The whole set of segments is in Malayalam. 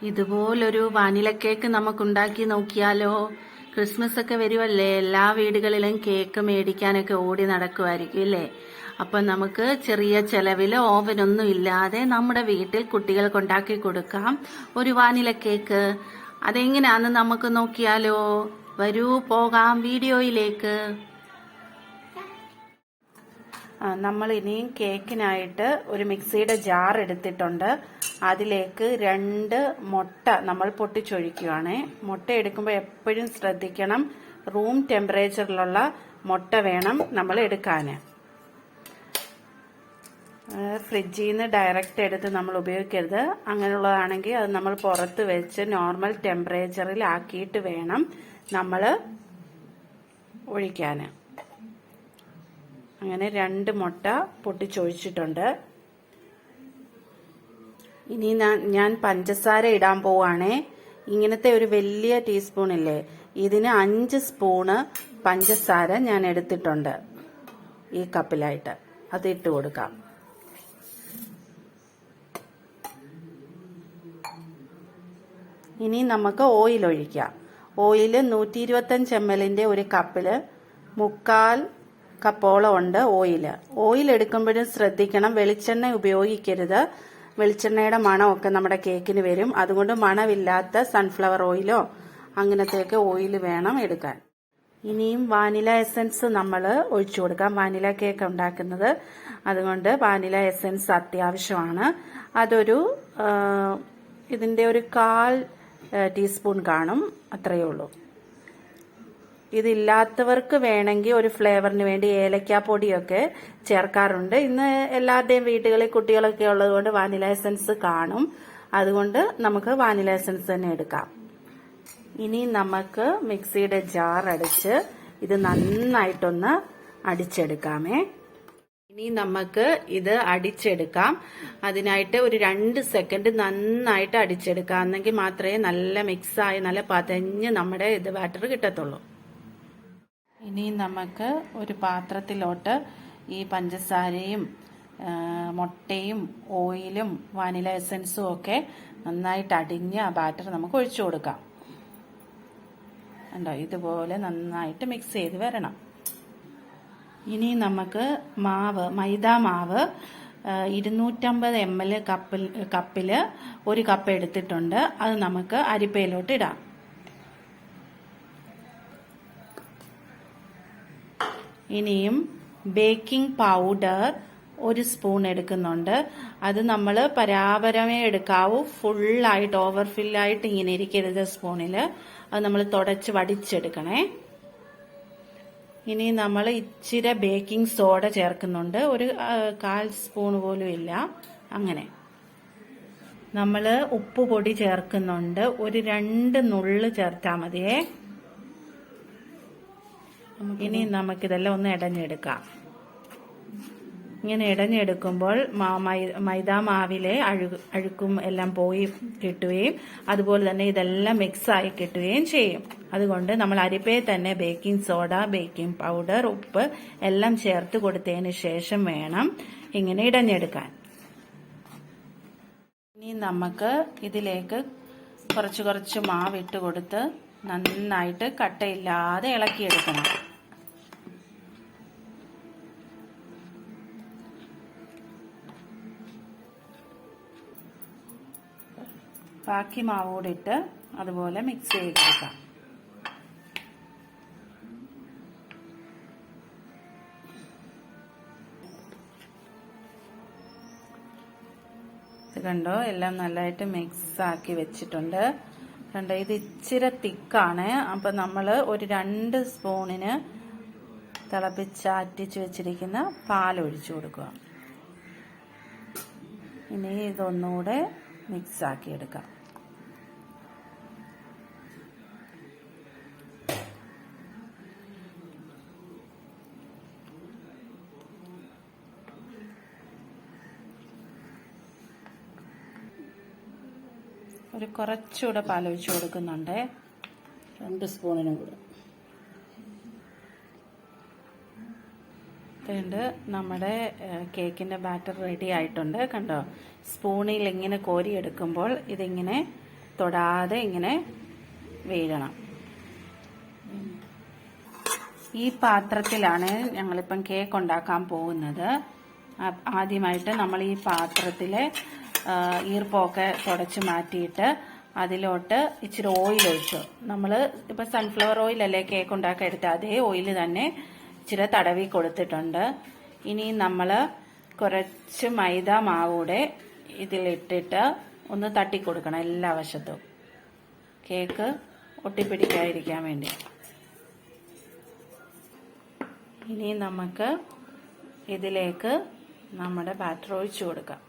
ഇതുപോലൊരു വാനില കേക്ക് നമുക്കുണ്ടാക്കി നോക്കിയാലോ? ക്രിസ്മസ് ഒക്കെ വരുമല്ലേ, എല്ലാ വീടുകളിലും കേക്ക് മേടിക്കാനൊക്കെ ഓടി നടക്കുമായിരിക്കും അല്ലേ? അപ്പൊ നമുക്ക് ചെറിയ ചെലവില് ഓവനൊന്നും ഇല്ലാതെ നമ്മുടെ വീട്ടിൽ കുട്ടികൾക്ക് ഉണ്ടാക്കി കൊടുക്കാം ഒരു വാനില കേക്ക്. അതെങ്ങനെയാന്ന് നമുക്ക് നോക്കിയാലോ? വരൂ, പോകാം വീഡിയോയിലേക്ക്. നമ്മൾ ഇനിയും കേക്കിനായിട്ട് ഒരു മിക്സിയുടെ ജാർ എടുത്തിട്ടുണ്ട്. അതിലേക്ക് 2 മുട്ട നമ്മൾ പൊട്ടിച്ചൊഴിക്കുകയാണ്. മുട്ട എടുക്കുമ്പോൾ എപ്പോഴും ശ്രദ്ധിക്കണം, റൂം ടെമ്പറേച്ചറിലുള്ള മുട്ട വേണം നമ്മൾ എടുക്കാൻ. ഫ്രിഡ്ജിൽ നിന്ന് ഡയറക്റ്റ് എടുത്ത് നമ്മൾ ഉപയോഗിക്കരുത്. അങ്ങനെയുള്ളതാണെങ്കിൽ അത് നമ്മൾ പുറത്ത് വെച്ച് നോർമൽ ടെമ്പറേച്ചറിൽ ആക്കിയിട്ട് വേണം നമ്മൾ ഒഴിക്കാൻ. അങ്ങനെ 2 മുട്ട പൊട്ടിച്ചൊഴിച്ചിട്ടുണ്ട്. ഇനി ഞാൻ പഞ്ചസാര ഇടാൻ പോവാണേ. ഇങ്ങനത്തെ ഒരു വലിയ ടീസ്പൂൺ ഇല്ലേ, ഇതിന് 5 സ്പൂണ് പഞ്ചസാര ഞാൻ എടുത്തിട്ടുണ്ട്. ഈ കപ്പിലായിട്ട് അത് ഇട്ട് കൊടുക്കാം. ഇനി നമുക്ക് ഓയിൽ ഒഴിക്കാം. ഓയിൽ 125 ml ഒരു കപ്പില് 3/4 കപ്പോളം ഉണ്ട് ഓയിൽ. ഓയിൽ എടുക്കുമ്പോഴും ശ്രദ്ധിക്കണം, വെളിച്ചെണ്ണ ഉപയോഗിക്കരുത്. വെളിച്ചെണ്ണയുടെ മണമൊക്കെ നമ്മുടെ കേക്കിന് വരും. അതുകൊണ്ട് മണമില്ലാത്ത സൺഫ്ലവർ ഓയിലോ അങ്ങനത്തെയൊക്കെ ഓയിൽ വേണം എടുക്കാൻ. ഇനിയും വാനില എസൻസ് നമ്മൾ ഒഴിച്ചു കൊടുക്കാം. വാനില കേക്ക് ഉണ്ടാക്കുന്നത്, അതുകൊണ്ട് വാനില എസൻസ് അത്യാവശ്യമാണ്. അതൊരു ഇതിന്റെ ഒരു 1/4 ടീസ്പൂൺ കാണും, അത്രയേ ഉള്ളൂ. ഇതില്ലാത്തവർക്ക് വേണമെങ്കിൽ ഒരു ഫ്ലേവറിന് വേണ്ടി ഏലക്കാപ്പൊടിയൊക്കെ ചേർക്കാറുണ്ട്. ഇന്ന് എല്ലാവരുടെയും വീടുകളിൽ കുട്ടികളൊക്കെ ഉള്ളത് കൊണ്ട് വാനില എസൻസ് കാണും. അതുകൊണ്ട് നമുക്ക് വാനില എസൻസ് തന്നെ എടുക്കാം. ഇനി നമുക്ക് മിക്സിയുടെ ജാർ അടിച്ച് ഇത് നന്നായിട്ടൊന്ന് അടിച്ചെടുക്കാമേ. ഇനി നമുക്ക് ഇത് അടിച്ചെടുക്കാം. അതിനായിട്ട് ഒരു 2 സെക്കൻഡ് നന്നായിട്ട് അടിച്ചെടുക്കാം. എന്നെങ്കിൽ മാത്രമേ നല്ല മിക്സായി നല്ല പതഞ്ഞ് നമ്മുടെ ഇത് ബാറ്റർ കിട്ടത്തുള്ളൂ. ഇനി നമുക്ക് ഒരു പാത്രത്തിലോട്ട് ഈ പഞ്ചസാരയും മുട്ടയും ഓയിലും വാനില എസൻസും ഒക്കെ നന്നായിട്ട് അടിഞ്ഞ് ആ ബാറ്റർ നമുക്ക് ഒഴിച്ചു കൊടുക്കാം. കണ്ടോ, ഇതുപോലെ നന്നായിട്ട് മിക്സ് ചെയ്ത് വരണം. ഇനി നമുക്ക് മൈദാ മാവ് 250 ml കപ്പില് 1 കപ്പ് എടുത്തിട്ടുണ്ട്. അത് നമുക്ക് അരിപ്പയിലോട്ട് ഇടാം. ഇനിയും ബേക്കിംഗ് പൗഡർ 1 സ്പൂൺ എടുക്കുന്നുണ്ട്. അത് നമ്മൾ പരാപരമേ എടുക്കാവൂ, ഫുള്ളായിട്ട് ഓവർഫില്ലായിട്ട് ഇങ്ങനെ ഇരിക്കരുത് സ്പൂണിൽ. അത് നമ്മൾ തുടച്ച് വടിച്ചെടുക്കണേ. ഇനി നമ്മൾ ഇച്ചിരി ബേക്കിംഗ് സോഡ ചേർക്കുന്നുണ്ട്, ഒരു 1/4 സ്പൂൺ പോലും ഇല്ല. അങ്ങനെ നമ്മൾ ഉപ്പ് പൊടി ചേർക്കുന്നുണ്ട്, ഒരു 2 നുള്ള് ചേർത്താൽ മതിയേ. ഇനി നമുക്കിതെല്ലാം ഒന്ന് ഇടഞ്ഞെടുക്കാം. ഇങ്ങനെ ഇടഞ്ഞെടുക്കുമ്പോൾ മൈദാ മാവിലെ അഴുക്കും എല്ലാം പോയി കിട്ടുകയും അതുപോലെ തന്നെ ഇതെല്ലാം മിക്സായി കിട്ടുകയും ചെയ്യും. അതുകൊണ്ട് നമ്മൾ അരിപ്പയിൽ തന്നെ ബേക്കിംഗ് സോഡ, ബേക്കിംഗ് പൗഡർ, ഉപ്പ് എല്ലാം ചേർത്ത് കൊടുത്തതിന് ശേഷം വേണം ഇങ്ങനെ ഇടഞ്ഞെടുക്കാൻ. ഇനി നമുക്ക് ഇതിലേക്ക് കുറച്ച് മാവിട്ട് കൊടുത്ത് നന്നായിട്ട് കട്ടയില്ലാതെ ഇളക്കിയെടുക്കണം. ബാക്കി മാവോടിട്ട് അതുപോലെ മിക്സ് ചെയ്തെടുക്കാം. ഇത് കണ്ടോ, എല്ലാം നല്ലതായിട്ട് മിക്സ് ആക്കി വെച്ചിട്ടുണ്ട്. കണ്ടോ, ഇത് ഇച്ചിരി തിക്കാണ്. അപ്പൊ നമ്മൾ ഒരു 2 സ്പൂണിന് തിളപ്പിച്ചാറ്റിച്ച് വെച്ചിരിക്കുന്ന പാൽ ഒഴിച്ചു കൊടുക്കുക. ഇനി ഇതൊന്നുകൂടെ മിക്സ് ആക്കി എടുക്കാം. ഒരു കുറച്ചുകൂടെ പാൽ ഒഴിച്ചു കൊടുക്കുന്നുണ്ട്, 2 സ്പൂണിനും കൂടെ. അതുകൊണ്ട് നമ്മുടെ കേക്കിൻ്റെ ബാറ്റർ റെഡി ആയിട്ടുണ്ട്. കണ്ടോ, സ്പൂണിൽ ഇങ്ങനെ കോരിയെടുക്കുമ്പോൾ ഇതിങ്ങനെ തൊടാതെ ഇങ്ങനെ വീഴണം. ഈ പാത്രത്തിലാണ് ഞങ്ങളിപ്പം കേക്ക് ഉണ്ടാക്കാൻ പോകുന്നത്. ആദ്യമായിട്ട് നമ്മൾ ഈ പാത്രത്തിലെ ഈർപ്പമൊക്കെ തുടച്ച് മാറ്റിയിട്ട് അതിലോട്ട് ഇച്ചിരി ഓയിൽ ഒഴിച്ചു. നമ്മൾ ഇപ്പം സൺഫ്ലവർ ഓയിലല്ലേ കേക്ക് ഉണ്ടാക്കാൻ എടുത്ത അതേ ഓയിൽ തന്നെ ഇച്ചിരി തടവി കൊടുത്തിട്ടുണ്ട്. ഇനി നമ്മൾ കുറച്ച് മൈദ മാവൂടെ ഇതിലിട്ടിട്ട് ഒന്ന് തട്ടിക്കൊടുക്കണം എല്ലാ വശത്തും, കേക്ക് ഒട്ടിപ്പിടിക്കാതിരിക്കാൻ വേണ്ടി. ഇനി നമുക്ക് ഇതിലേക്ക് നമ്മുടെ ബാറ്റർ ഒഴിച്ചു കൊടുക്കാം.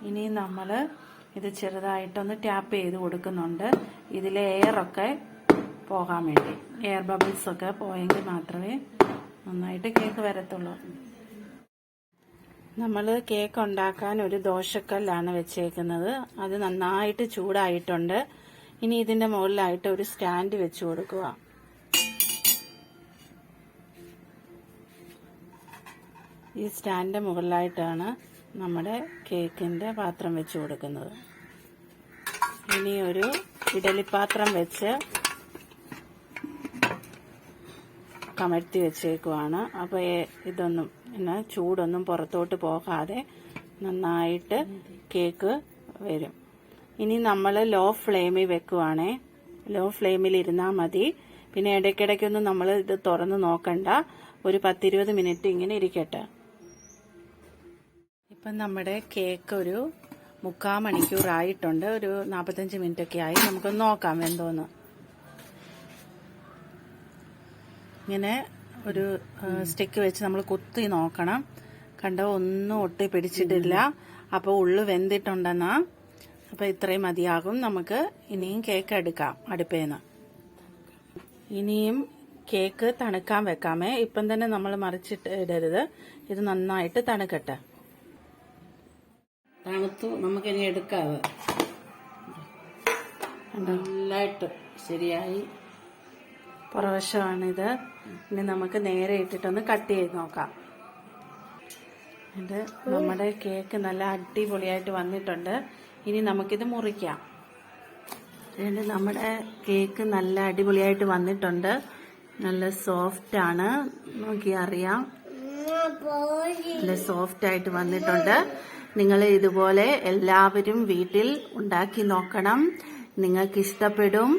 ഇനി നമ്മൾ ഇത് ചെറുതായിട്ടൊന്ന് ടാപ്പ് ചെയ്ത് കൊടുക്കുന്നുണ്ട്, ഇതിലെ എയറൊക്കെ പോകാൻ വേണ്ടി. എയർ ബബിൾസ് ഒക്കെ പോയെങ്കിൽ മാത്രമേ നന്നായിട്ട് കേക്ക് വരത്തുള്ളൂ. നമ്മൾ കേക്ക് ഉണ്ടാക്കാൻ ഒരു ദോശക്കല്ലാണ് വെച്ചേക്കുന്നത്. അത് നന്നായിട്ട് ചൂടായിട്ടുണ്ട്. ഇനി ഇതിന്റെ മുകളിലായിട്ട് ഒരു സ്റ്റാൻഡ് വെച്ച് കൊടുക്കുക. ഈ സ്റ്റാൻഡിന്റെ മുകളിലായിട്ടാണ് നമ്മുടെ കേക്കിന്റെ പാത്രം വെച്ച് കൊടുക്കുന്നത്. ഇനി ഒരു ഇഡലിപ്പാത്രം വെച്ച് കമഴ്ത്തി വെച്ചേക്കുവാണ്. അപ്പോൾ ഇതൊന്നും ചൂടൊന്നും പുറത്തോട്ട് പോകാതെ നന്നായിട്ട് കേക്ക് വരും. ഇനി നമ്മൾ ലോ ഫ്ലെയിമിൽ വെക്കുവാണേ. ലോ ഫ്ലെയിമിൽ ഇരുന്നാൽ മതി. പിന്നെ ഇടയ്ക്കിടയ്ക്കൊന്നും നമ്മൾ ഇത് തുറന്ന് നോക്കണ്ട. ഒരു 10-20 മിനിറ്റ് ഇങ്ങനെ ഇരിക്കട്ടെ. ഇപ്പം നമ്മുടെ കേക്ക് ഒരു 3/4 മണിക്കൂറായിട്ടുണ്ട്. ഒരു 45 മിനിറ്റൊക്കെ ആയി. നമുക്കൊന്ന് നോക്കാം എന്തോന്ന്. ഇങ്ങനെ ഒരു സ്റ്റിക്ക് വെച്ച് നമ്മൾ കുത്തി നോക്കണം. കണ്ടോ, ഒന്നും ഒട്ടി പിടിച്ചിട്ടില്ല. അപ്പോൾ ഉള്ളു വെന്തിട്ടുണ്ടെന്നാ. അപ്പോൾ ഇത്രയും മതിയാകും. നമുക്ക് ഇനിയും കേക്ക് എടുക്കാം അടുപ്പേന്ന്. ഇനിയും കേക്ക് തണുക്കാൻ വെക്കാമേ. ഇപ്പം തന്നെ നമ്മൾ മറിച്ചിട്ട് ഇടരുത്. ഇത് നന്നായിട്ട് തണുക്കട്ടെ. തണുത്തു, നമുക്കിനി എടുക്കാതെ. നല്ലതായിട്ട് ശരിയായി. പുറവശമാണിത്. ഇനി നമുക്ക് നേരെ ഇട്ടിട്ടൊന്ന് കട്ട് ചെയ്ത് നോക്കാം. ഇത് നമ്മുടെ കേക്ക് നല്ല അടിപൊളിയായിട്ട് വന്നിട്ടുണ്ട്. ഇനി നമുക്കിത് മുറിക്കാം. നമ്മുടെ കേക്ക് നല്ല അടിപൊളിയായിട്ട് വന്നിട്ടുണ്ട്. നല്ല സോഫ്റ്റ് ആണ്, നോക്കി അറിയാം. നല്ല സോഫ്റ്റ് ആയിട്ട് വന്നിട്ടുണ്ട്. നിങ്ങൾ ഇതുപോലെ എല്ലാവരും വീട്ടിൽ ഉണ്ടാക്കി നോക്കണം. നിങ്ങൾക്ക് ഇഷ്ടപ്പെടും.